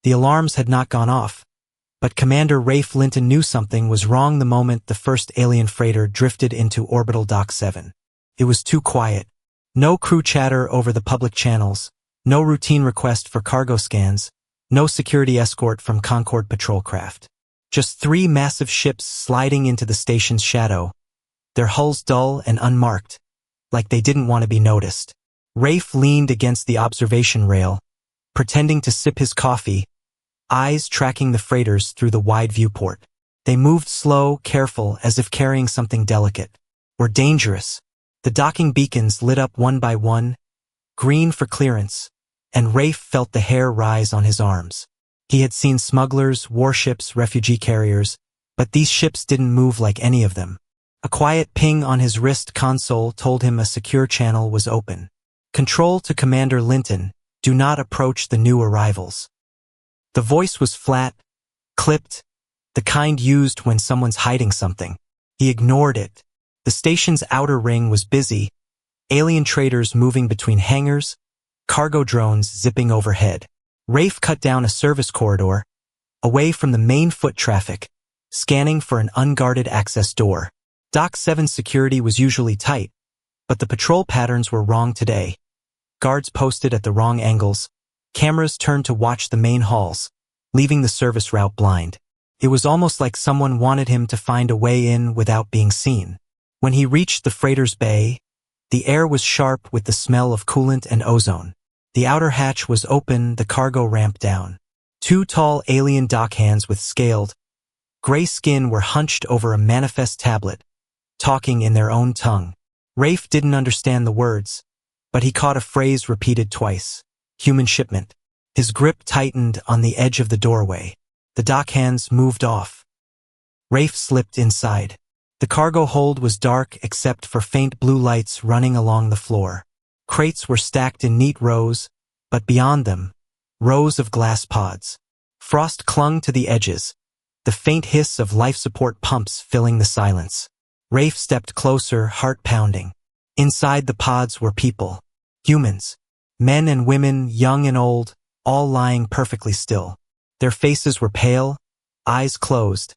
The alarms had not gone off, but Commander Rafe Linton knew something was wrong the moment the first alien freighter drifted into orbital Dock 7. It was too quiet. No crew chatter over the public channels, no routine request for cargo scans, no security escort from Concorde patrol craft. Just 3 massive ships sliding into the station's shadow, their hulls dull and unmarked, like they didn't want to be noticed. Rafe leaned against the observation rail, pretending to sip his coffee, eyes tracking the freighters through the wide viewport. They moved slow, careful, as if carrying something delicate, or dangerous. The docking beacons lit up one by one, green for clearance, and Rafe felt the hair rise on his arms. He had seen smugglers, warships, refugee carriers, but these ships didn't move like any of them. A quiet ping on his wrist console told him a secure channel was open. Control to Commander Linton, do not approach the new arrivals. The voice was flat, clipped, the kind used when someone's hiding something. He ignored it. The station's outer ring was busy, alien traders moving between hangars, cargo drones zipping overhead. Rafe cut down a service corridor, away from the main foot traffic, scanning for an unguarded access door. Dock 7's security was usually tight, but the patrol patterns were wrong today. Guards posted at the wrong angles, cameras turned to watch the main halls, leaving the service route blind. It was almost like someone wanted him to find a way in without being seen. When he reached the freighter's bay, the air was sharp with the smell of coolant and ozone. The outer hatch was open, the cargo ramp down. 2 tall alien dockhands with scaled, gray skin were hunched over a manifest tablet, talking in their own tongue. Rafe didn't understand the words, but he caught a phrase repeated twice. Human shipment. His grip tightened on the edge of the doorway. The dockhands moved off. Rafe slipped inside. The cargo hold was dark except for faint blue lights running along the floor. Crates were stacked in neat rows, but beyond them, rows of glass pods. Frost clung to the edges, the faint hiss of life support pumps filling the silence. Rafe stepped closer, heart pounding. Inside the pods were people. Humans. Men and women, young and old, all lying perfectly still. Their faces were pale, eyes closed,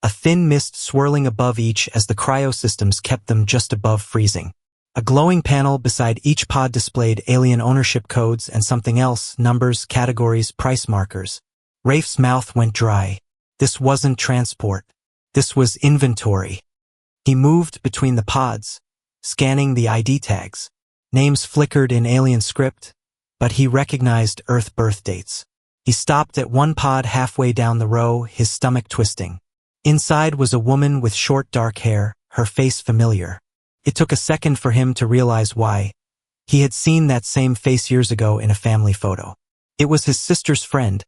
a thin mist swirling above each as the cryosystems kept them just above freezing. A glowing panel beside each pod displayed alien ownership codes and something else, numbers, categories, price markers. Rafe's mouth went dry. This wasn't transport. This was inventory. He moved between the pods, scanning the ID tags. Names flickered in alien script, but he recognized Earth birth dates. He stopped at one pod halfway down the row, his stomach twisting. Inside was a woman with short dark hair, her face familiar. It took a second for him to realize why. He had seen that same face years ago in a family photo. It was his sister's friend,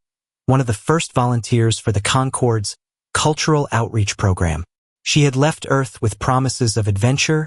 one of the first volunteers for the Concorde's cultural outreach program. She had left Earth with promises of adventure,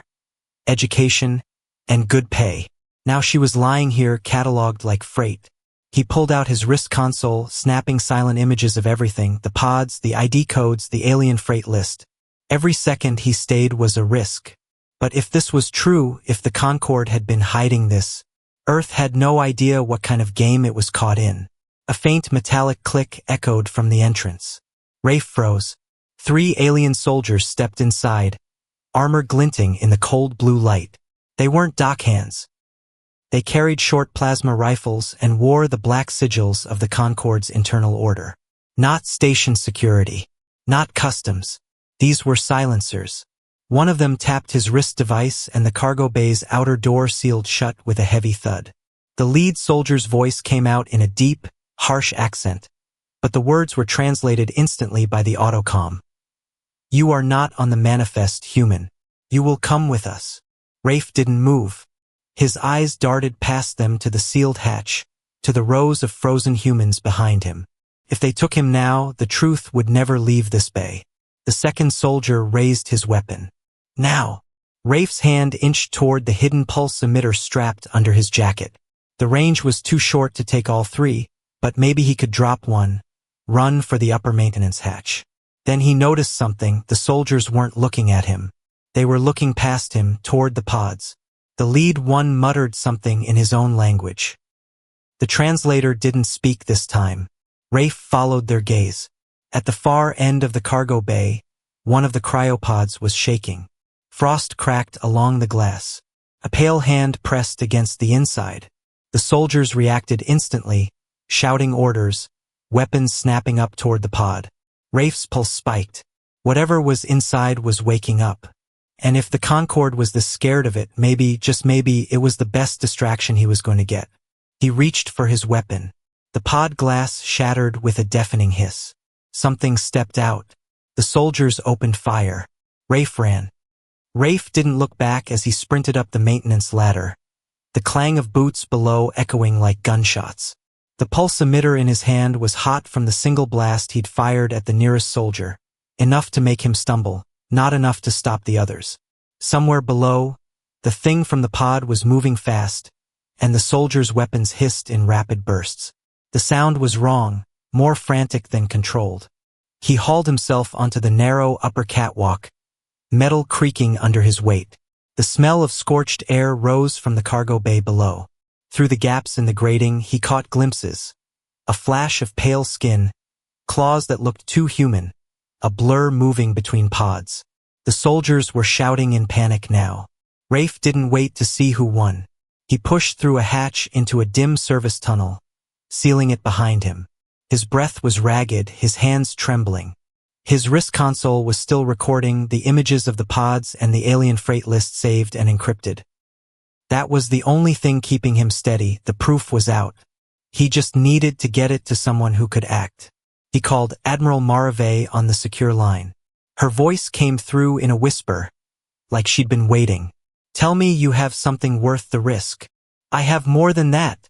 education, and good pay. Now she was lying here cataloged like freight. He pulled out his wrist console, snapping silent images of everything, the pods, the ID codes, the alien freight list. Every second he stayed was a risk. But if this was true, if the Concorde had been hiding this, Earth had no idea what kind of game it was caught in. A faint metallic click echoed from the entrance. Rafe froze. 3 alien soldiers stepped inside, armor glinting in the cold blue light. They weren't dockhands. They carried short plasma rifles and wore the black sigils of the Concorde's internal order. Not station security. Not customs. These were silencers. One of them tapped his wrist device and the cargo bay's outer door sealed shut with a heavy thud. The lead soldier's voice came out in a deep, harsh accent, but the words were translated instantly by the autocom. You are not on the manifest, human. You will come with us. Rafe didn't move. His eyes darted past them to the sealed hatch, to the rows of frozen humans behind him. If they took him now, the truth would never leave this bay. The second soldier raised his weapon. Now! Rafe's hand inched toward the hidden pulse emitter strapped under his jacket. The range was too short to take all 3, but maybe he could drop one, run for the upper maintenance hatch. Then he noticed something. The soldiers weren't looking at him. They were looking past him, toward the pods. The lead one muttered something in his own language. The translator didn't speak this time. Rafe followed their gaze. At the far end of the cargo bay, one of the cryopods was shaking. Frost cracked along the glass. A pale hand pressed against the inside. The soldiers reacted instantly, shouting orders, weapons snapping up toward the pod. Rafe's pulse spiked. Whatever was inside was waking up. And if the Concorde was this scared of it, maybe, just maybe, it was the best distraction he was going to get. He reached for his weapon. The pod glass shattered with a deafening hiss. Something stepped out. The soldiers opened fire. Rafe ran. Rafe didn't look back as he sprinted up the maintenance ladder, the clang of boots below echoing like gunshots. The pulse emitter in his hand was hot from the single blast he'd fired at the nearest soldier, enough to make him stumble, not enough to stop the others. Somewhere below, the thing from the pod was moving fast, and the soldiers' weapons hissed in rapid bursts. The sound was wrong, more frantic than controlled. He hauled himself onto the narrow upper catwalk, metal creaking under his weight. The smell of scorched air rose from the cargo bay below. Through the gaps in the grating, he caught glimpses. A flash of pale skin, claws that looked too human, a blur moving between pods. The soldiers were shouting in panic now. Rafe didn't wait to see who won. He pushed through a hatch into a dim service tunnel, sealing it behind him. His breath was ragged, his hands trembling. His wrist console was still recording the images of the pods and the alien freight list saved and encrypted. That was the only thing keeping him steady. The proof was out. He just needed to get it to someone who could act. He called Admiral Maravey on the secure line. Her voice came through in a whisper, like she'd been waiting. "Tell me you have something worth the risk." "I have more than that,"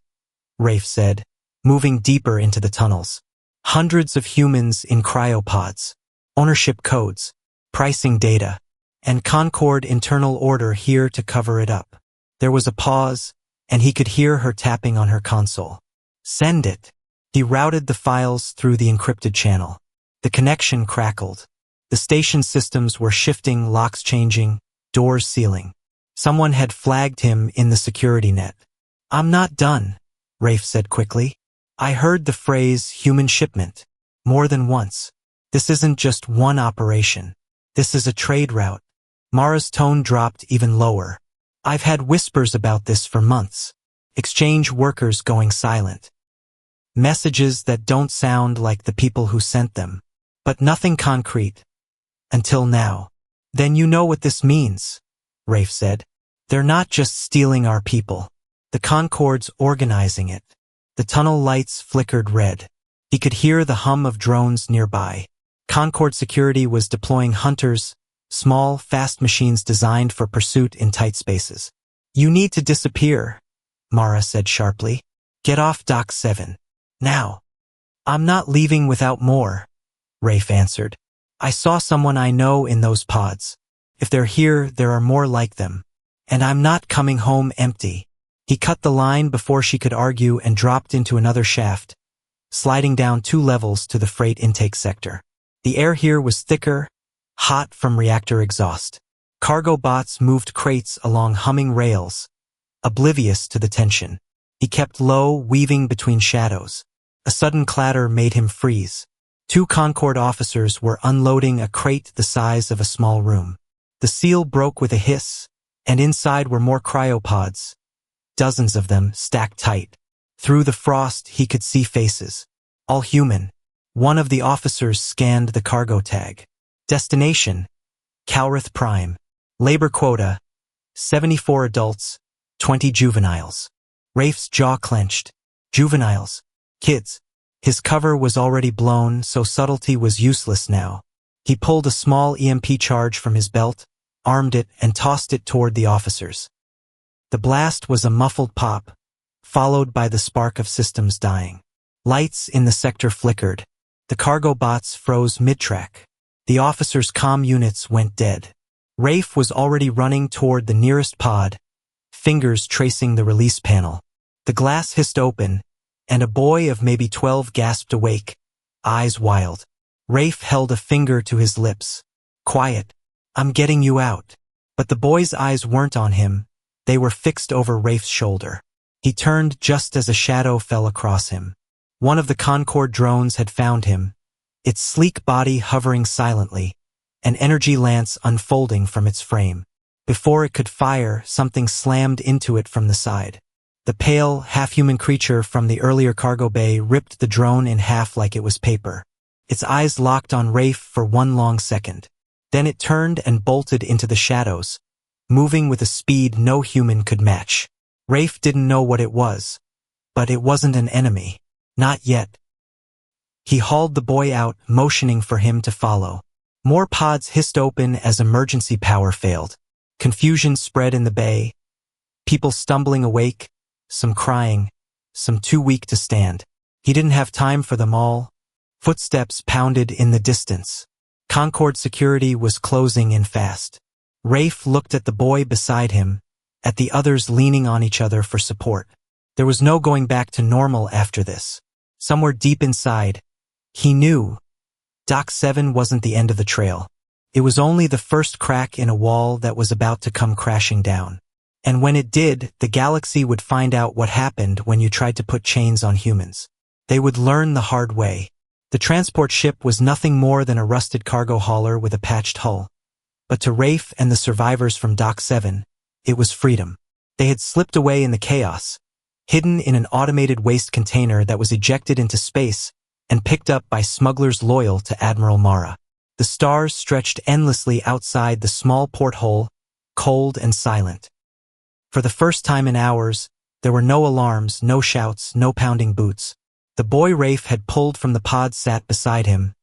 Rafe said, moving deeper into the tunnels. Hundreds of humans in cryopods, ownership codes, pricing data, and Concorde internal order here to cover it up. There was a pause, and he could hear her tapping on her console. "Send it." He routed the files through the encrypted channel. The connection crackled. The station systems were shifting, locks changing, doors sealing. Someone had flagged him in the security net. "I'm not done," Rafe said quickly. "I heard the phrase human shipment more than once. This isn't just one operation. This is a trade route." Mara's tone dropped even lower. "I've had whispers about this for months. Exchange workers going silent. Messages that don't sound like the people who sent them. But nothing concrete. Until now." "Then you know what this means," Rafe said. "They're not just stealing our people. The Concorde's organizing it." The tunnel lights flickered red. He could hear the hum of drones nearby. Concorde security was deploying hunters, small, fast machines designed for pursuit in tight spaces. "You need to disappear," Mara said sharply. "Get off Dock 7. Now." "I'm not leaving without more," Rafe answered. "I saw someone I know in those pods. If they're here, there are more like them. And I'm not coming home empty." He cut the line before she could argue and dropped into another shaft, sliding down 2 levels to the freight intake sector. The air here was thicker, hot from reactor exhaust. Cargo bots moved crates along humming rails, oblivious to the tension. He kept low, weaving between shadows. A sudden clatter made him freeze. 2 Concorde officers were unloading a crate the size of a small room. The seal broke with a hiss, and inside were more cryopods. Dozens of them stacked tight. Through the frost, he could see faces. All human. One of the officers scanned the cargo tag. Destination: Calrith Prime. Labor quota: 74 adults, 20 juveniles. Rafe's jaw clenched. Juveniles. Kids. His cover was already blown, so subtlety was useless now. He pulled a small EMP charge from his belt, armed it, and tossed it toward the officers. The blast was a muffled pop, followed by the spark of systems dying. Lights in the sector flickered. The cargo bots froze mid-track. The officers' comm units went dead. Rafe was already running toward the nearest pod, fingers tracing the release panel. The glass hissed open, and a boy of maybe 12 gasped awake, eyes wild. Rafe held a finger to his lips. "Quiet. I'm getting you out." But the boy's eyes weren't on him. They were fixed over Rafe's shoulder. He turned just as a shadow fell across him. One of the Concorde drones had found him, its sleek body hovering silently, an energy lance unfolding from its frame. Before it could fire, something slammed into it from the side. The pale, half-human creature from the earlier cargo bay ripped the drone in half like it was paper. Its eyes locked on Rafe for one long second. Then it turned and bolted into the shadows, moving with a speed no human could match. Rafe didn't know what it was, but it wasn't an enemy. Not yet. He hauled the boy out, motioning for him to follow. More pods hissed open as emergency power failed. Confusion spread in the bay. People stumbling awake, some crying, some too weak to stand. He didn't have time for them all. Footsteps pounded in the distance. Concorde security was closing in fast. Rafe looked at the boy beside him, at the others leaning on each other for support. There was no going back to normal after this. Somewhere deep inside, he knew Dock 7 wasn't the end of the trail. It was only the first crack in a wall that was about to come crashing down. And when it did, the galaxy would find out what happened when you tried to put chains on humans. They would learn the hard way. The transport ship was nothing more than a rusted cargo hauler with a patched hull. But to Rafe and the survivors from Dock 7, it was freedom. They had slipped away in the chaos, hidden in an automated waste container that was ejected into space and picked up by smugglers loyal to Admiral Mara. The stars stretched endlessly outside the small porthole, cold and silent. For the first time in hours, there were no alarms, no shouts, no pounding boots. The boy Rafe had pulled from the pod sat beside him,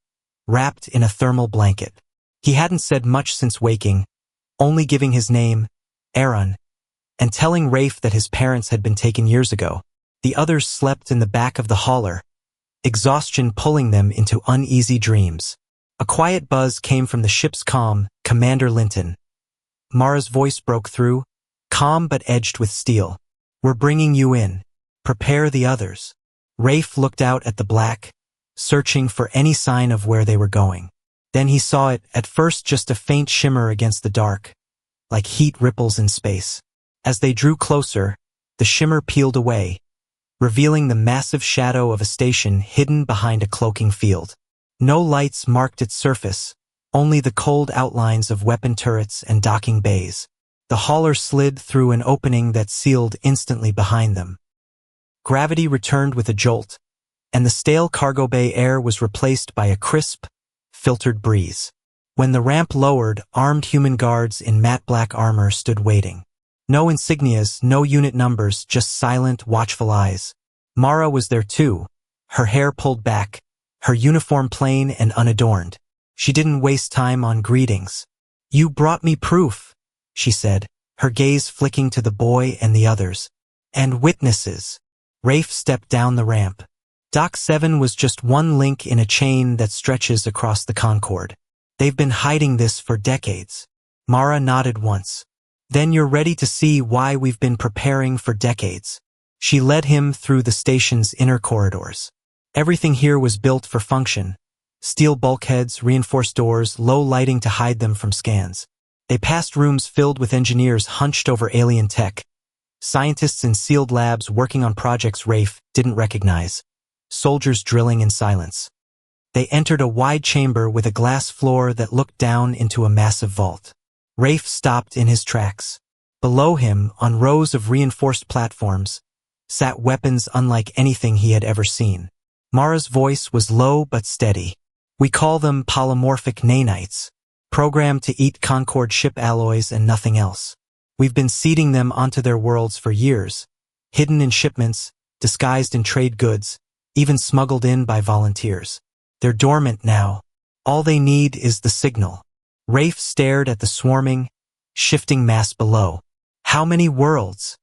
wrapped in a thermal blanket. He hadn't said much since waking, only giving his name, Aaron, and telling Rafe that his parents had been taken years ago. The others slept in the back of the hauler, exhaustion pulling them into uneasy dreams. A quiet buzz came from the ship's comm, Commander Linton. Mara's voice broke through, calm but edged with steel. "We're bringing you in. Prepare the others." Rafe looked out at the black, searching for any sign of where they were going. Then he saw it, at first just a faint shimmer against the dark, like heat ripples in space. As they drew closer, the shimmer peeled away, revealing the massive shadow of a station hidden behind a cloaking field. No lights marked its surface, only the cold outlines of weapon turrets and docking bays. The hauler slid through an opening that sealed instantly behind them. Gravity returned with a jolt, and the stale cargo bay air was replaced by a crisp, filtered breeze. When the ramp lowered, armed human guards in matte black armor stood waiting. No insignias, no unit numbers, just silent, watchful eyes. Mara was there too, her hair pulled back, her uniform plain and unadorned. She didn't waste time on greetings. "You brought me proof," she said, her gaze flicking to the boy and the others. "And witnesses." Rafe stepped down the ramp. Dock 7 was just one link in a chain that stretches across the Concorde. "They've been hiding this for decades." Mara nodded once. "Then you're ready to see why we've been preparing for decades." She led him through the station's inner corridors. Everything here was built for function. Steel bulkheads, reinforced doors, low lighting to hide them from scans. They passed rooms filled with engineers hunched over alien tech, scientists in sealed labs working on projects Rafe didn't recognize, soldiers drilling in silence. They entered a wide chamber with a glass floor that looked down into a massive vault. Rafe stopped in his tracks. Below him, on rows of reinforced platforms, sat weapons unlike anything he had ever seen. Mara's voice was low but steady. "We call them polymorphic nanites, programmed to eat Concorde ship alloys and nothing else. We've been seeding them onto their worlds for years, hidden in shipments, disguised in trade goods, even smuggled in by volunteers. They're dormant now. All they need is the signal." Rafe stared at the swarming, shifting mass below. "How many worlds?"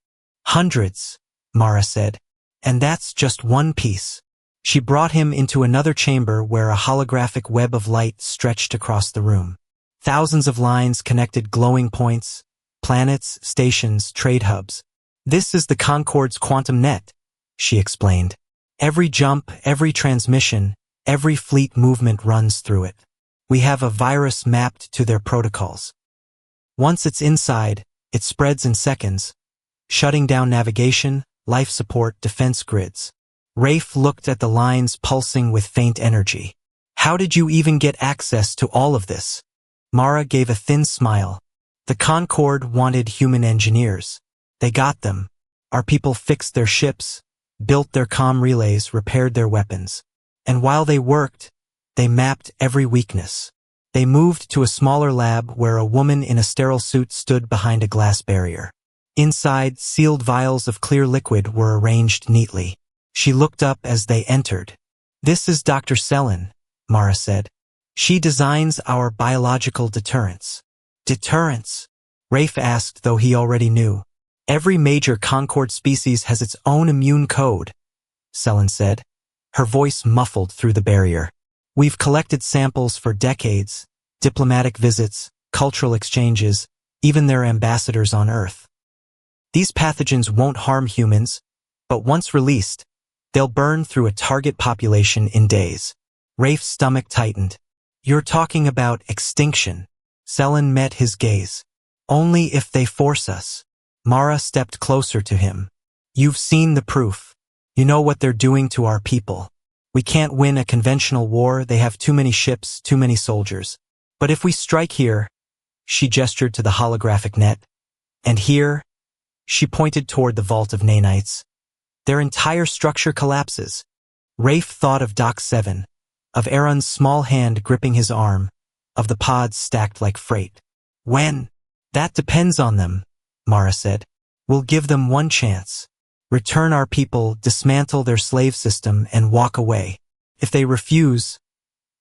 "Hundreds," Mara said. "And that's just one piece." She brought him into another chamber where a holographic web of light stretched across the room. Thousands of lines connected glowing points, planets, stations, trade hubs. "This is the Concorde's quantum net," she explained. "Every jump, every transmission, every fleet movement runs through it. We have a virus mapped to their protocols. Once it's inside, it spreads in seconds, shutting down navigation, life support, defense grids. Rafe looked at the lines pulsing with faint energy. How did you even get access to all of this? Mara gave a thin smile. The Concorde wanted human engineers. They got them. Our people fixed their ships, built their comm relays, repaired their weapons. And while they worked, they mapped every weakness. They moved to a smaller lab where a woman in a sterile suit stood behind a glass barrier. Inside, sealed vials of clear liquid were arranged neatly. She looked up as they entered. This is Dr. Selin, Mara said. She designs our biological deterrents. Deterrents? Rafe asked, though he already knew. Every major Concorde species has its own immune code, Selin said, her voice muffled through the barrier. We've collected samples for decades, diplomatic visits, cultural exchanges, even their ambassadors on Earth. These pathogens won't harm humans, but once released, they'll burn through a target population in days. Rafe's stomach tightened. You're talking about extinction. Selin met his gaze. Only if they force us. Mara stepped closer to him. You've seen the proof. You know what they're doing to our people. We can't win a conventional war. They have too many ships, too many soldiers. But if we strike here, she gestured to the holographic net, and here, she pointed toward the vault of nanites, their entire structure collapses. Rafe thought of Doc 7, of Aaron's small hand gripping his arm, of the pods stacked like freight. When? That depends on them, Mara said. We'll give them one chance. Return our people, dismantle their slave system, and walk away. If they refuse...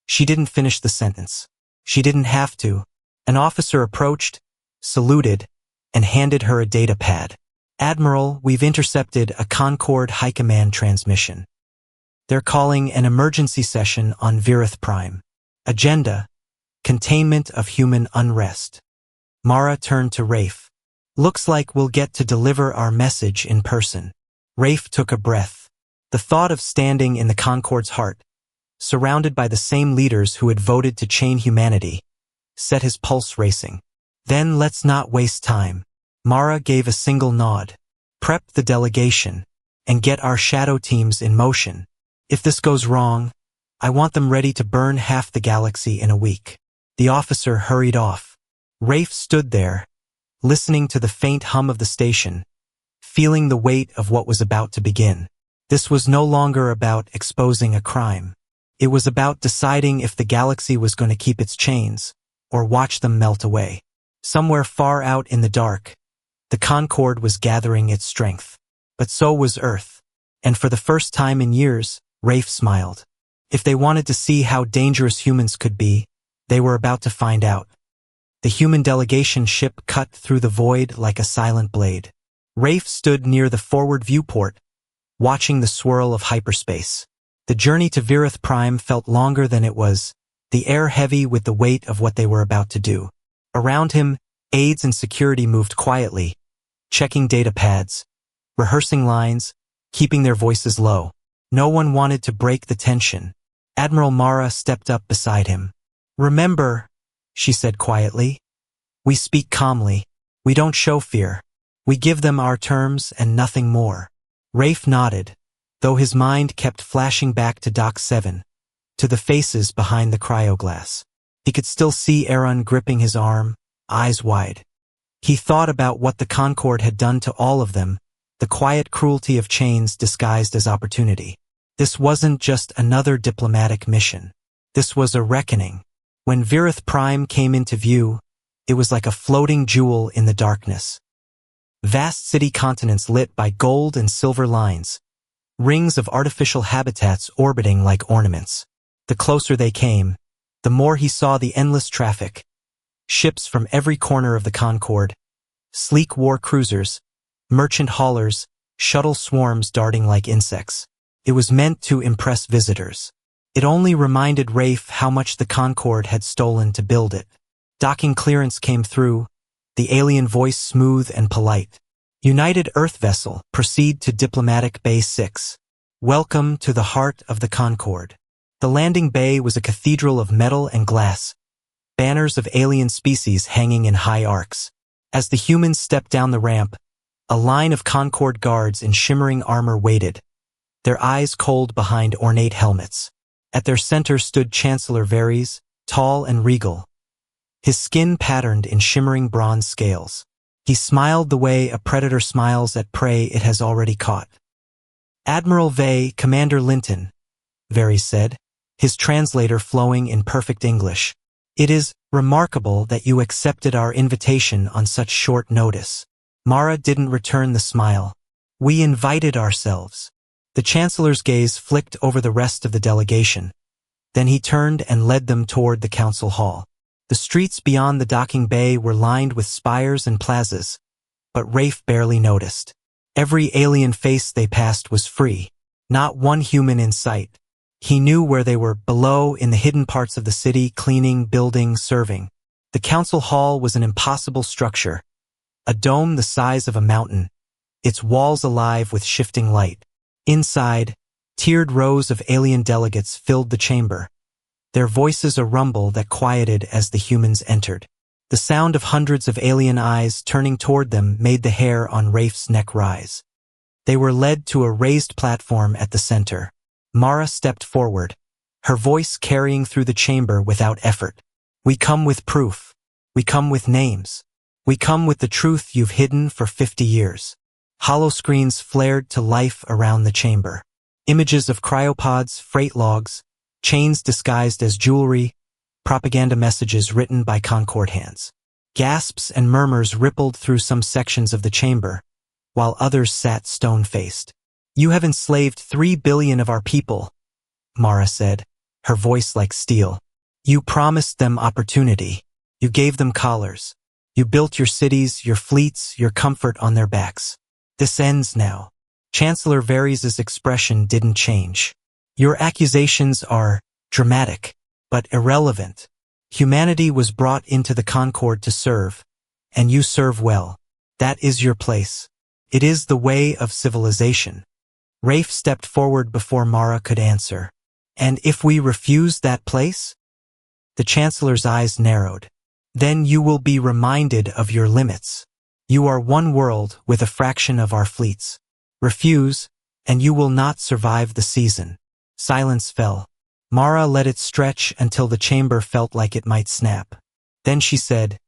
She didn't finish the sentence. She didn't have to. An officer approached, saluted, and handed her a data pad. Admiral, we've intercepted a Concorde High Command transmission. They're calling an emergency session on Virith Prime. Agenda: containment of human unrest. Mara turned to Rafe. Looks like we'll get to deliver our message in person. Rafe took a breath. The thought of standing in the Concorde's heart, surrounded by the same leaders who had voted to chain humanity, set his pulse racing. Then let's not waste time. Mara gave a single nod. Prep the delegation, and get our shadow teams in motion. If this goes wrong, I want them ready to burn half the galaxy in a week. The officer hurried off. Rafe stood there, listening to the faint hum of the station, feeling the weight of what was about to begin. This was no longer about exposing a crime. It was about deciding if the galaxy was going to keep its chains, or watch them melt away. Somewhere far out in the dark, the Concorde was gathering its strength. But so was Earth. And for the first time in years, Rafe smiled. If they wanted to see how dangerous humans could be, they were about to find out. The human delegation ship cut through the void like a silent blade. Rafe stood near the forward viewport, watching the swirl of hyperspace. The journey to Virith Prime felt longer than it was, the air heavy with the weight of what they were about to do. Around him, aides and security moved quietly, checking data pads, rehearsing lines, keeping their voices low. No one wanted to break the tension. Admiral Mara stepped up beside him. Remember, she said quietly, we speak calmly. We don't show fear. We give them our terms and nothing more. Rafe nodded, though his mind kept flashing back to Doc 7, to the faces behind the cryoglass. He could still see Aaron gripping his arm, eyes wide. He thought about what the Concorde had done to all of them, the quiet cruelty of chains disguised as opportunity. This wasn't just another diplomatic mission. This was a reckoning. When Virith Prime came into view, it was like a floating jewel in the darkness. Vast city continents lit by gold and silver lines, rings of artificial habitats orbiting like ornaments. The closer they came, the more he saw the endless traffic. Ships from every corner of the Concorde, sleek war cruisers, merchant haulers, shuttle swarms darting like insects. It was meant to impress visitors. It only reminded Rafe how much the Concorde had stolen to build it. Docking clearance came through, the alien voice smooth and polite. United Earth vessel, proceed to Diplomatic Bay 6. Welcome to the heart of the Concorde. The landing bay was a cathedral of metal and glass, banners of alien species hanging in high arcs. As the humans stepped down the ramp, a line of Concorde guards in shimmering armor waited, their eyes cold behind ornate helmets. At their center stood Chancellor Varys, tall and regal, his skin patterned in shimmering bronze scales. He smiled the way a predator smiles at prey it has already caught. "Admiral Vey, Commander Linton," Varys said, his translator flowing in perfect English. "It is remarkable that you accepted our invitation on such short notice." Mara didn't return the smile. "We invited ourselves." The Chancellor's gaze flicked over the rest of the delegation. Then he turned and led them toward the council hall. The streets beyond the docking bay were lined with spires and plazas, but Rafe barely noticed. Every alien face they passed was free, not one human in sight. He knew where they were, below in the hidden parts of the city, cleaning, building, serving. The council hall was an impossible structure, a dome the size of a mountain, its walls alive with shifting light. Inside, tiered rows of alien delegates filled the chamber, their voices a rumble that quieted as the humans entered. The sound of hundreds of alien eyes turning toward them made the hair on Rafe's neck rise. They were led to a raised platform at the center. Mara stepped forward, her voice carrying through the chamber without effort. "We come with proof. We come with names. We come with the truth you've hidden for 50 years. Holoscreens flared to life around the chamber. Images of cryopods, freight logs, chains disguised as jewelry, propaganda messages written by Concord hands. Gasps and murmurs rippled through some sections of the chamber, while others sat stone-faced. "You have enslaved 3 billion of our people," Mara said, her voice like steel. "You promised them opportunity. You gave them collars. You built your cities, your fleets, your comfort on their backs. This ends now." Chancellor Varys' expression didn't change. "Your accusations are dramatic, but irrelevant. Humanity was brought into the Concord to serve, and you serve well. That is your place. It is the way of civilization." Rafe stepped forward before Mara could answer. "And if we refuse that place?" The Chancellor's eyes narrowed. "Then you will be reminded of your limits. You are one world with a fraction of our fleets. Refuse, and you will not survive the season." Silence fell. Mara let it stretch until the chamber felt like it might snap. Then she said,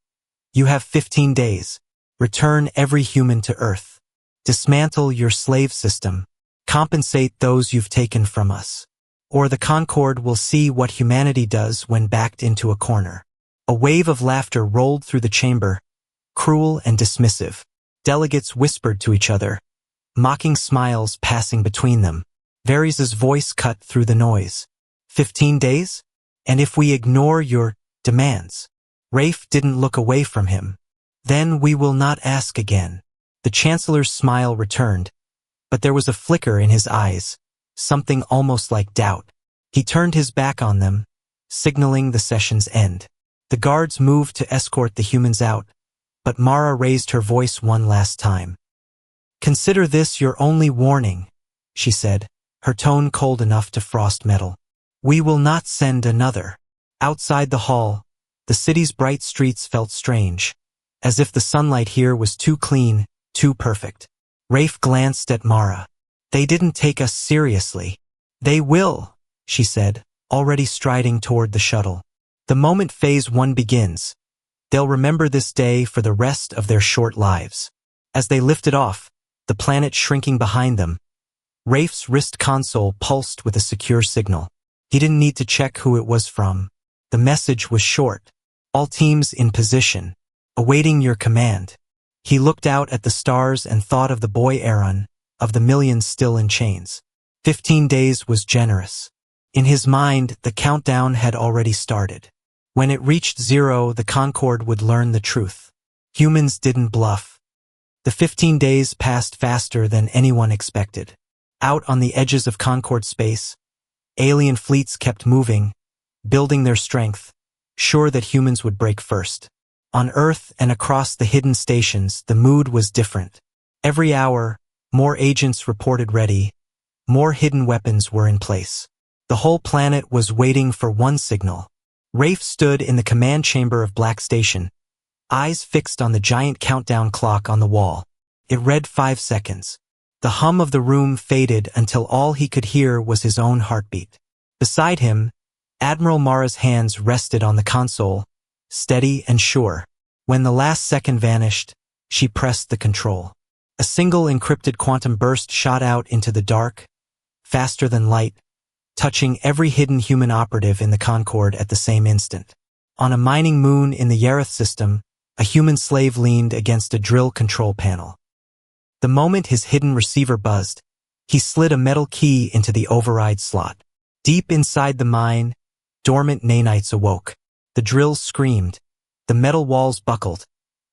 "You have 15 days. Return every human to Earth. Dismantle your slave system. Compensate those you've taken from us. Or the Concord will see what humanity does when backed into a corner." A wave of laughter rolled through the chamber, cruel and dismissive. Delegates whispered to each other, mocking smiles passing between them. Varys' voice cut through the noise. 15 days? And if we ignore your demands?" Rafe didn't look away from him. "Then we will not ask again." The Chancellor's smile returned, but there was a flicker in his eyes, something almost like doubt. He turned his back on them, signaling the session's end. The guards moved to escort the humans out, but Mara raised her voice one last time. "Consider this your only warning," she said, her tone cold enough to frost metal. "We will not send another." Outside the hall, the city's bright streets felt strange, as if the sunlight here was too clean, too perfect. Rafe glanced at Mara. "They didn't take us seriously." "They will," she said, already striding toward the shuttle. "The moment Phase 1 begins, they'll remember this day for the rest of their short lives." As they lifted off, the planet shrinking behind them, Rafe's wrist console pulsed with a secure signal. He didn't need to check who it was from. The message was short. "All teams in position, awaiting your command." He looked out at the stars and thought of the boy Aaron, of the millions still in chains. 15 days was generous. In his mind, the countdown had already started. When it reached 0, the Concord would learn the truth. Humans didn't bluff. The 15 days passed faster than anyone expected. Out on the edges of Concord space, alien fleets kept moving, building their strength, sure that humans would break first. On Earth and across the hidden stations, the mood was different. Every hour, more agents reported ready, more hidden weapons were in place. The whole planet was waiting for one signal. Rafe stood in the command chamber of Black Station, eyes fixed on the giant countdown clock on the wall. It read 5 seconds. The hum of the room faded until all he could hear was his own heartbeat. Beside him, Admiral Mara's hands rested on the console, steady and sure. When the last second vanished, she pressed the control. A single encrypted quantum burst shot out into the dark, faster than light, touching every hidden human operative in the Concorde at the same instant. On a mining moon in the Yareth system, a human slave leaned against a drill control panel. The moment his hidden receiver buzzed, he slid a metal key into the override slot. Deep inside the mine, dormant nanites awoke. The drills screamed, the metal walls buckled,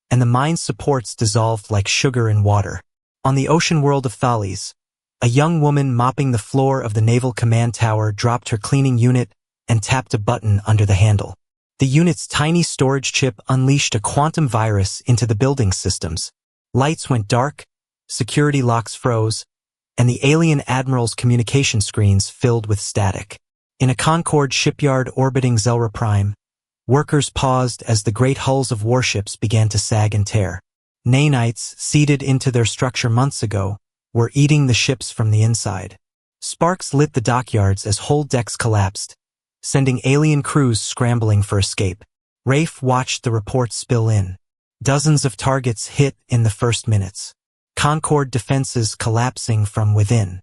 and the mine's supports dissolved like sugar in water. On the ocean world of Thales, a young woman mopping the floor of the Naval Command Tower dropped her cleaning unit and tapped a button under the handle. The unit's tiny storage chip unleashed a quantum virus into the building systems. Lights went dark, security locks froze, and the alien admiral's communication screens filled with static. In a Concorde shipyard orbiting Zelra Prime, workers paused as the great hulls of warships began to sag and tear. Nanites, seeded into their structure months ago, were eating the ships from the inside. Sparks lit the dockyards as whole decks collapsed, sending alien crews scrambling for escape. Rafe watched the reports spill in. Dozens of targets hit in the first minutes. Concorde defenses collapsing from within.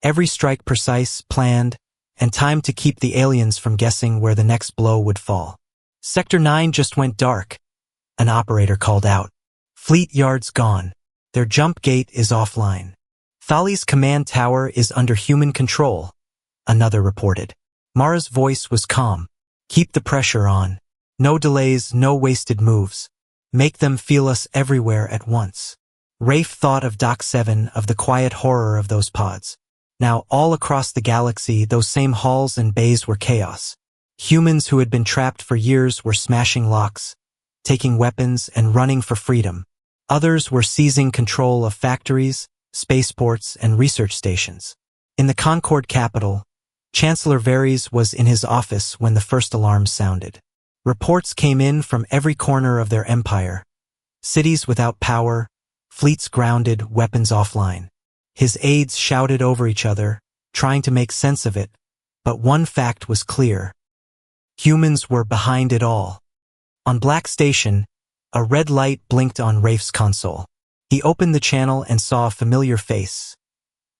Every strike precise, planned, and timed to keep the aliens from guessing where the next blow would fall. Sector 9 just went dark. An operator called out. Fleet yards gone. Their jump gate is offline. Thales' command tower is under human control, another reported. Mara's voice was calm. Keep the pressure on. No delays, no wasted moves. Make them feel us everywhere at once. Rafe thought of Doc 7, of the quiet horror of those pods. Now, all across the galaxy, those same halls and bays were chaos. Humans who had been trapped for years were smashing locks, taking weapons and running for freedom. Others were seizing control of factories, spaceports, and research stations. In the Concorde capital, Chancellor Varys was in his office when the first alarm sounded. Reports came in from every corner of their empire. Cities without power, fleets grounded, weapons offline. His aides shouted over each other, trying to make sense of it, but one fact was clear. Humans were behind it all. On Black Station, a red light blinked on Rafe's console. He opened the channel and saw a familiar face.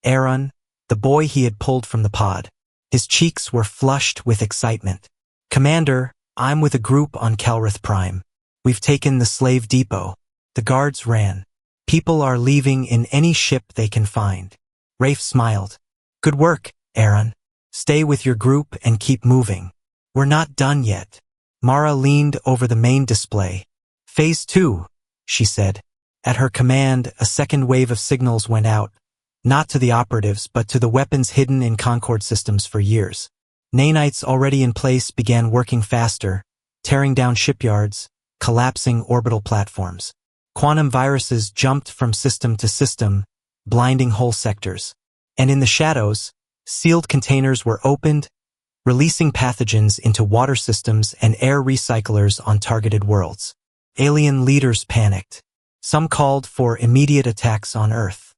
Aaron, the boy he had pulled from the pod. His cheeks were flushed with excitement. Commander, I'm with a group on Calrith Prime. We've taken the slave depot. The guards ran. People are leaving in any ship they can find. Rafe smiled. Good work, Aaron. Stay with your group and keep moving. We're not done yet. Mara leaned over the main display. Phase 2, she said. At her command, a second wave of signals went out, not to the operatives but to the weapons hidden in Concorde systems for years. Nanites already in place began working faster, tearing down shipyards, collapsing orbital platforms. Quantum viruses jumped from system to system, blinding whole sectors. And in the shadows, sealed containers were opened, releasing pathogens into water systems and air recyclers on targeted worlds. Alien leaders panicked. Some called for immediate attacks on Earth.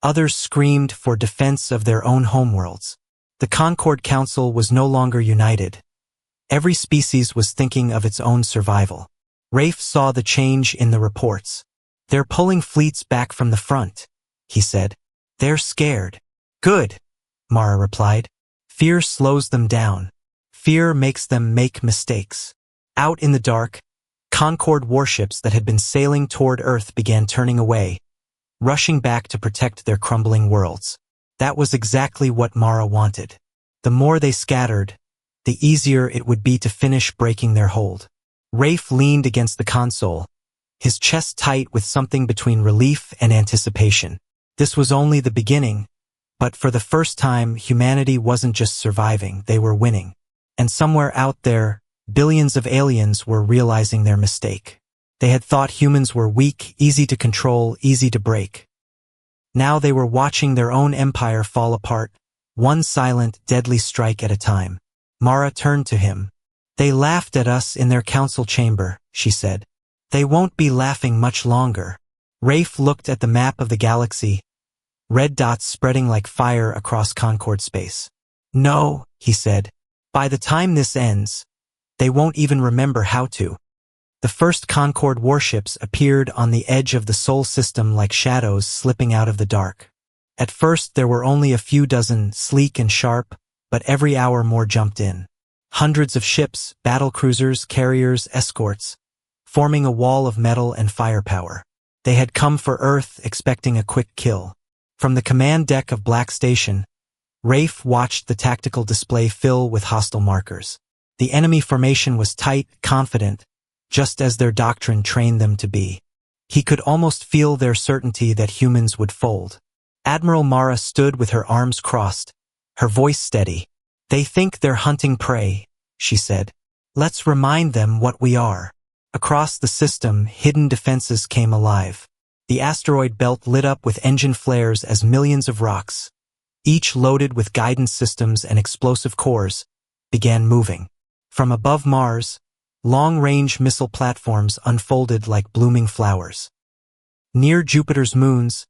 Others screamed for defense of their own homeworlds. The Concorde Council was no longer united. Every species was thinking of its own survival. Rafe saw the change in the reports. They're pulling fleets back from the front, he said. They're scared. Good, Mara replied. Fear slows them down. Fear makes them make mistakes. Out in the dark, Concorde warships that had been sailing toward Earth began turning away, rushing back to protect their crumbling worlds. That was exactly what Mara wanted. The more they scattered, the easier it would be to finish breaking their hold. Rafe leaned against the console, his chest tight with something between relief and anticipation. This was only the beginning, but for the first time, humanity wasn't just surviving, they were winning. And somewhere out there, billions of aliens were realizing their mistake. They had thought humans were weak, easy to control, easy to break. Now they were watching their own empire fall apart, one silent, deadly strike at a time. Mara turned to him. They laughed at us in their council chamber, she said. They won't be laughing much longer. Rafe looked at the map of the galaxy, red dots spreading like fire across Concorde space. "No," he said. "By the time this ends, they won't even remember how to." The first Concorde warships appeared on the edge of the Sol system like shadows slipping out of the dark. At first there were only a few dozen, sleek and sharp, but every hour more jumped in. Hundreds of ships, battlecruisers, carriers, escorts, forming a wall of metal and firepower. They had come for Earth expecting a quick kill. From the command deck of Black Station, Rafe watched the tactical display fill with hostile markers. The enemy formation was tight, confident, just as their doctrine trained them to be. He could almost feel their certainty that humans would fold. Admiral Mara stood with her arms crossed, her voice steady. "They think they're hunting prey," she said. "Let's remind them what we are." Across the system, hidden defenses came alive. The asteroid belt lit up with engine flares as millions of rocks, each loaded with guidance systems and explosive cores, began moving. From above Mars, long-range missile platforms unfolded like blooming flowers. Near Jupiter's moons,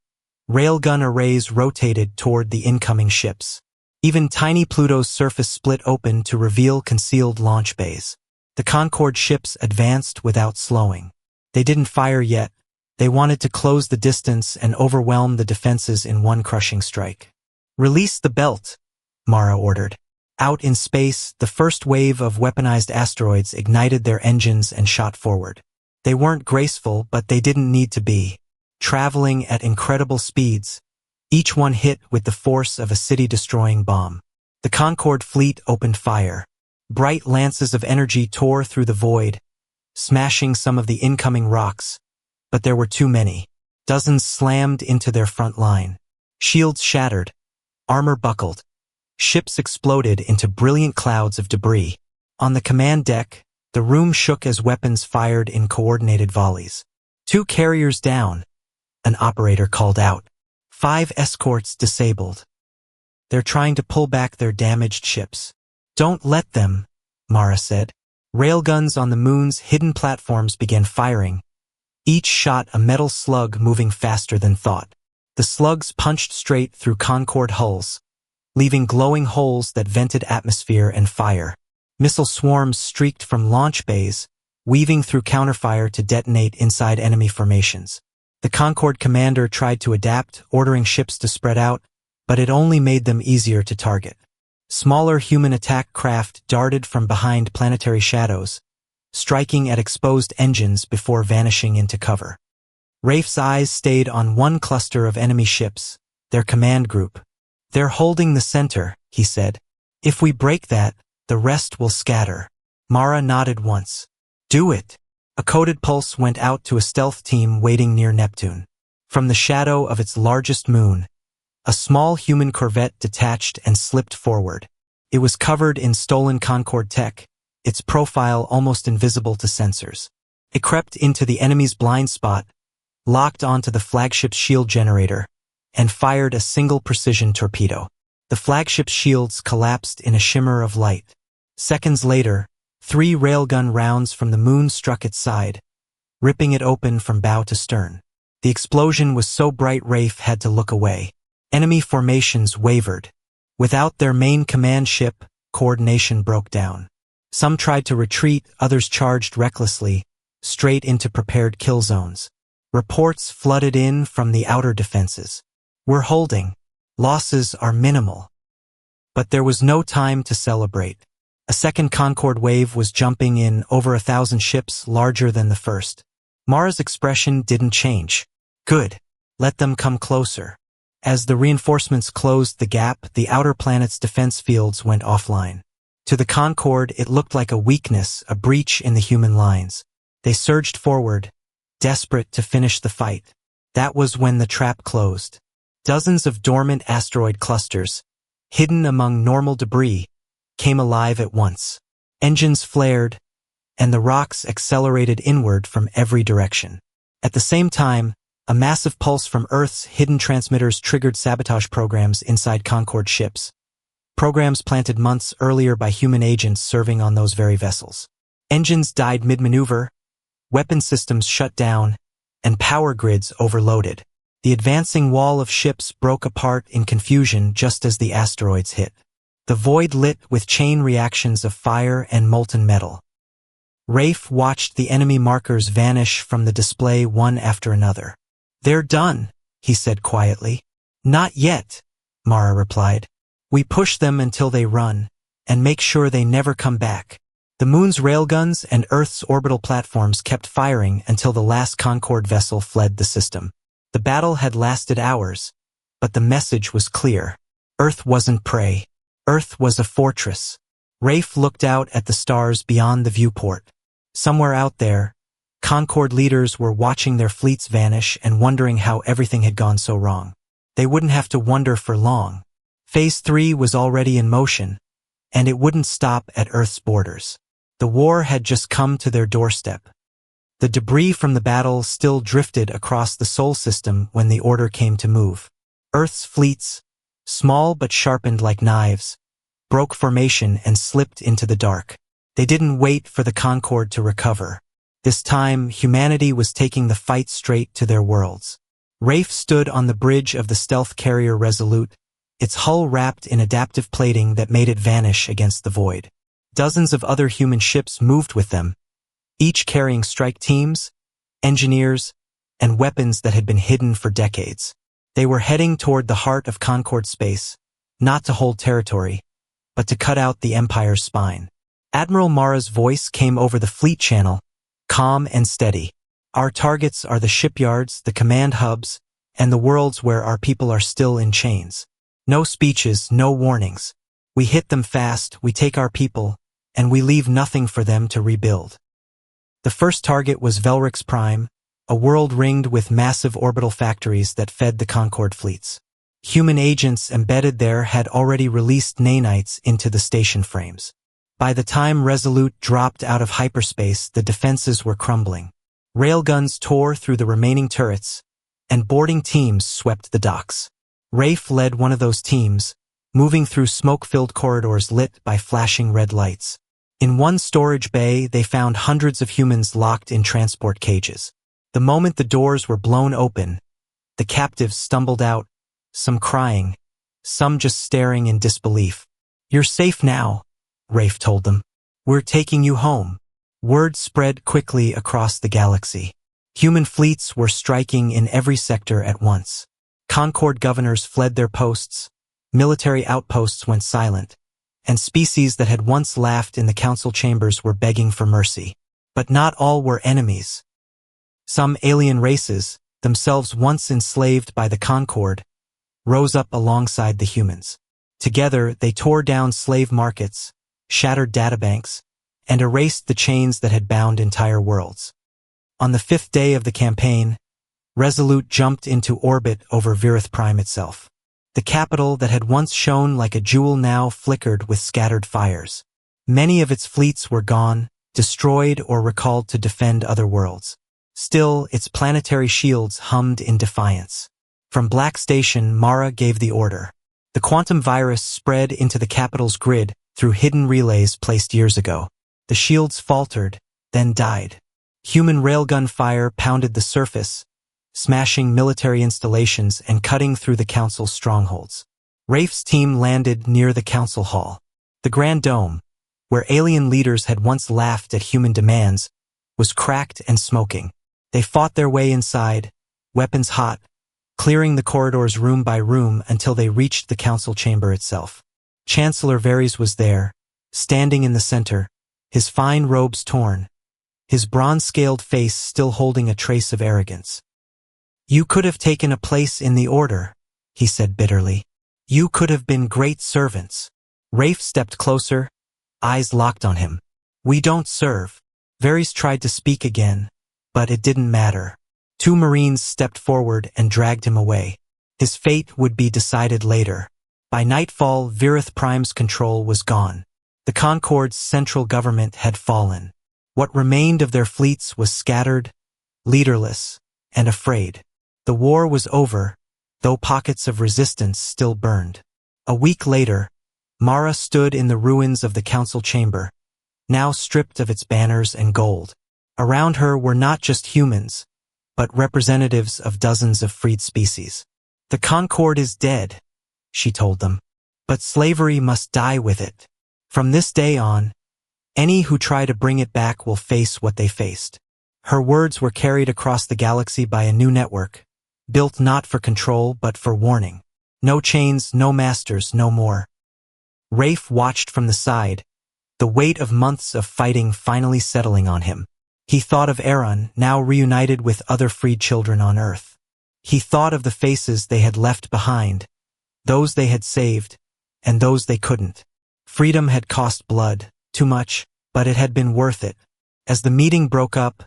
railgun arrays rotated toward the incoming ships. Even tiny Pluto's surface split open to reveal concealed launch bays. The Concorde ships advanced without slowing. They didn't fire yet. They wanted to close the distance and overwhelm the defenses in one crushing strike. "Release the belt," Mara ordered. Out in space, the first wave of weaponized asteroids ignited their engines and shot forward. They weren't graceful, but they didn't need to be. Traveling at incredible speeds, each one hit with the force of a city-destroying bomb. The Concorde fleet opened fire. Bright lances of energy tore through the void, smashing some of the incoming rocks, but there were too many. Dozens slammed into their front line. Shields shattered, armor buckled. Ships exploded into brilliant clouds of debris. On the command deck, the room shook as weapons fired in coordinated volleys. "2 carriers down," an operator called out. 5 escorts disabled. "They're trying to pull back their damaged ships." "Don't let them," Mara said. Railguns on the moon's hidden platforms began firing. Each shot a metal slug moving faster than thought. The slugs punched straight through Concorde hulls, leaving glowing holes that vented atmosphere and fire. Missile swarms streaked from launch bays, weaving through counterfire to detonate inside enemy formations. The Concorde commander tried to adapt, ordering ships to spread out, but it only made them easier to target. Smaller human attack craft darted from behind planetary shadows, striking at exposed engines before vanishing into cover. Rafe's eyes stayed on one cluster of enemy ships, their command group. "They're holding the center," he said. "If we break that, the rest will scatter." Mara nodded once. "Do it." A coded pulse went out to a stealth team waiting near Neptune. From the shadow of its largest moon, a small human corvette detached and slipped forward. It was covered in stolen Concorde tech, its profile almost invisible to sensors. It crept into the enemy's blind spot, locked onto the flagship's shield generator, and fired a single precision torpedo. The flagship's shields collapsed in a shimmer of light. Seconds later, 3 railgun rounds from the moon struck its side, ripping it open from bow to stern. The explosion was so bright Rafe had to look away. Enemy formations wavered. Without their main command ship, coordination broke down. Some tried to retreat, others charged recklessly, straight into prepared kill zones. Reports flooded in from the outer defenses. "We're holding. Losses are minimal." But there was no time to celebrate. A second Concorde wave was jumping in, over 1,000 ships larger than the first. Mara's expression didn't change. "Good. Let them come closer." As the reinforcements closed the gap, the outer planet's defense fields went offline. To the Concorde, it looked like a weakness, a breach in the human lines. They surged forward, desperate to finish the fight. That was when the trap closed. Dozens of dormant asteroid clusters, hidden among normal debris, came alive at once. Engines flared, and the rocks accelerated inward from every direction. At the same time, a massive pulse from Earth's hidden transmitters triggered sabotage programs inside Concorde ships. Programs planted months earlier by human agents serving on those very vessels. Engines died mid-maneuver, weapon systems shut down, and power grids overloaded. The advancing wall of ships broke apart in confusion just as the asteroids hit. The void lit with chain reactions of fire and molten metal. Rafe watched the enemy markers vanish from the display one after another. "They're done," he said quietly. "Not yet," Mara replied. "We push them until they run, and make sure they never come back." The moon's railguns and Earth's orbital platforms kept firing until the last Concorde vessel fled the system. The battle had lasted hours, but the message was clear. Earth wasn't prey. Earth was a fortress. Rafe looked out at the stars beyond the viewport. Somewhere out there, Concorde leaders were watching their fleets vanish and wondering how everything had gone so wrong. They wouldn't have to wonder for long. Phase 3 was already in motion, and it wouldn't stop at Earth's borders. The war had just come to their doorstep. The debris from the battle still drifted across the Sol system when the order came to move. Earth's fleets, small but sharpened like knives, broke formation and slipped into the dark. They didn't wait for the Concorde to recover. This time, humanity was taking the fight straight to their worlds. Rafe stood on the bridge of the stealth carrier Resolute, its hull wrapped in adaptive plating that made it vanish against the void. Dozens of other human ships moved with them, each carrying strike teams, engineers, and weapons that had been hidden for decades. They were heading toward the heart of Concorde space, not to hold territory, but to cut out the Empire's spine. Admiral Mara's voice came over the fleet channel, calm and steady. "Our targets are the shipyards, the command hubs, and the worlds where our people are still in chains. No speeches, no warnings. We hit them fast, we take our people, and we leave nothing for them to rebuild." The first target was Velrix Prime, a world ringed with massive orbital factories that fed the Concorde fleets. Human agents embedded there had already released nanites into the station frames. By the time Resolute dropped out of hyperspace, the defenses were crumbling. Railguns tore through the remaining turrets, and boarding teams swept the docks. Rafe led one of those teams, moving through smoke-filled corridors lit by flashing red lights. In one storage bay, they found hundreds of humans locked in transport cages. The moment the doors were blown open, the captives stumbled out, some crying, some just staring in disbelief. "You're safe now," Rafe told them. "We're taking you home." Word spread quickly across the galaxy. Human fleets were striking in every sector at once. Concorde governors fled their posts, military outposts went silent, and species that had once laughed in the council chambers were begging for mercy. But not all were enemies. Some alien races, themselves once enslaved by the Concorde, rose up alongside the humans. Together, they tore down slave markets, shattered databanks, and erased the chains that had bound entire worlds. On the 5th day of the campaign, Resolute jumped into orbit over Virith Prime itself. The capital that had once shone like a jewel now flickered with scattered fires. Many of its fleets were gone, destroyed or recalled to defend other worlds. Still, its planetary shields hummed in defiance. From Black Station, Mara gave the order. The quantum virus spread into the capital's grid through hidden relays placed years ago. The shields faltered, then died. Human railgun fire pounded the surface, smashing military installations and cutting through the council's strongholds. Rafe's team landed near the council hall. The Grand Dome, where alien leaders had once laughed at human demands, was cracked and smoking. They fought their way inside, weapons hot, clearing the corridors room by room until they reached the council chamber itself. Chancellor Varys was there, standing in the center, his fine robes torn, his bronze-scaled face still holding a trace of arrogance. "You could have taken a place in the order," he said bitterly. "You could have been great servants." Rafe stepped closer, eyes locked on him. "We don't serve." Varys tried to speak again, but it didn't matter. Two Marines stepped forward and dragged him away. His fate would be decided later. By nightfall, Virith Prime's control was gone. The Concorde's central government had fallen. What remained of their fleets was scattered, leaderless, and afraid. The war was over, though pockets of resistance still burned. A week later, Mara stood in the ruins of the council chamber, now stripped of its banners and gold. Around her were not just humans, but representatives of dozens of freed species. The Concord is dead, she told them, but slavery must die with it. From this day on, any who try to bring it back will face what they faced. Her words were carried across the galaxy by a new network, built not for control but for warning. No chains, no masters, no more. Rafe watched from the side, the weight of months of fighting finally settling on him. He thought of Aaron, now reunited with other freed children on Earth. He thought of the faces they had left behind, those they had saved, and those they couldn't. Freedom had cost blood, too much, but it had been worth it. As the meeting broke up,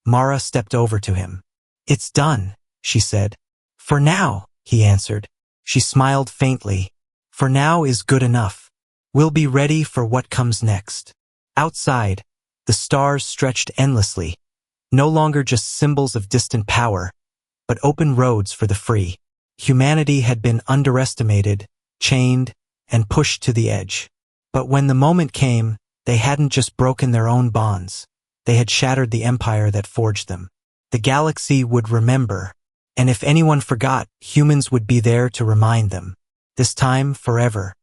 Mara stepped over to him. "It's done," she said. "For now," he answered. She smiled faintly. "For now is good enough. We'll be ready for what comes next." Outside, the stars stretched endlessly, no longer just symbols of distant power, but open roads for the free. Humanity had been underestimated, chained, and pushed to the edge. But when the moment came, they hadn't just broken their own bonds. They had shattered the empire that forged them. The galaxy would remember, and if anyone forgot, humans would be there to remind them. This time, forever.